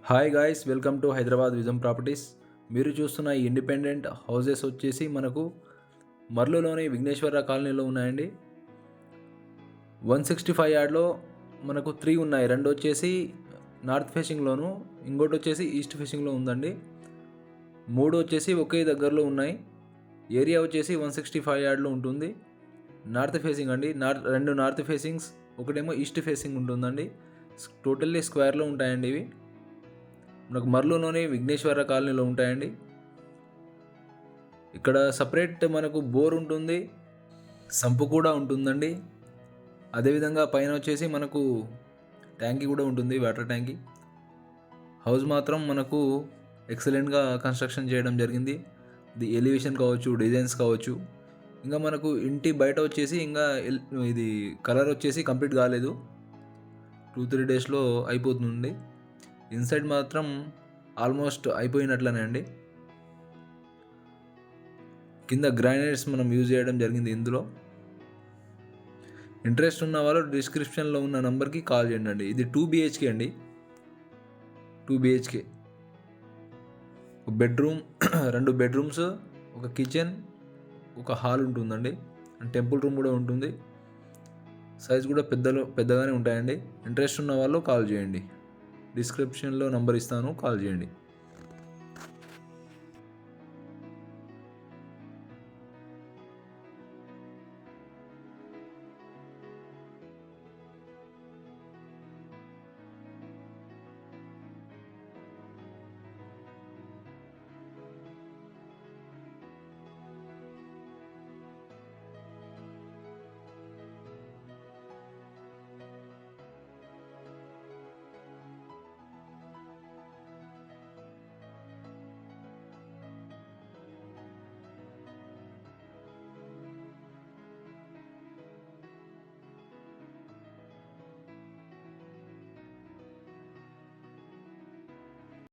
Hi guys, welcome to Hyderabad vision properties. మీరు చూస్తున్న ఈ ఇండిపెండెంట్ హౌసెస్ వచ్చేసి మనకు మర్లులోని విఘ్నేశ్వర కాలనీలో ఉన్నాయండి. 165 యార్డ్లో మనకు 3 ఉన్నాయి. 2 వచ్చేసి నార్త్ ఫేసింగ్లోను, ఇంకోటి వచ్చేసి ఈస్ట్ ఫేసింగ్లో ఉందండి. 3 వచ్చేసి ఒకే దగ్గరలో ఉన్నాయి. ఏరియా వచ్చేసి 165 యార్డ్లో ఉంటుంది. నార్త్ ఫేసింగ్ అండి. 2 నార్త్ ఫేసింగ్స్, ఒకటేమో ఈస్ట్ ఫేసింగ్ ఉంటుందండి. టోటల్లీ స్క్వేర్లో ఉంటాయండి ఇవి. మనకు మర్లులోని విఘ్నేశ్వర కాలనీలో ఉంటాయండి. ఇక్కడ సపరేట్ మనకు బోర్ ఉంటుంది, సంపు కూడా ఉంటుందండి. అదేవిధంగా పైన వచ్చేసి మనకు ట్యాంకీ కూడా ఉంటుంది, వాటర్ ట్యాంకీ. హౌస్ మాత్రం మనకు ఎక్సలెంట్గా కన్స్ట్రక్షన్ చేయడం జరిగింది. ఇది ఎలివేషన్ కావచ్చు, డిజైన్స్ కావచ్చు. ఇంకా మనకు ఇంటి బయట వచ్చేసి ఇంకా ఇది కలర్ వచ్చేసి కంప్లీట్ కాలేదు, 2-3 డేస్లో అయిపోతుంది. ఇన్సైడ్ మాత్రం ఆల్మోస్ట్ అయిపోయినట్లనే అండి. కింద గ్రానైట్స్ మనం యూజ్ చేయడం జరిగింది ఇందులో. ఇంట్రెస్ట్ ఉన్న వాళ్ళు డిస్క్రిప్షన్లో ఉన్న నెంబర్కి కాల్ చేయండి అండి. ఇది 2 BHK అండి. 2 BHK, ఒక బెడ్రూమ్, 2 బెడ్రూమ్స్, ఒక కిచెన్, ఒక హాల్ ఉంటుందండి. టెంపుల్ రూమ్ కూడా ఉంటుంది. సైజ్ కూడా పెద్దగానే ఉంటాయండి. ఇంట్రెస్ట్ ఉన్న వాళ్ళు కాల్ చేయండి. డిస్క్రిప్షన్లో నంబర్ ఇస్తాను, కాల్ చేయండి.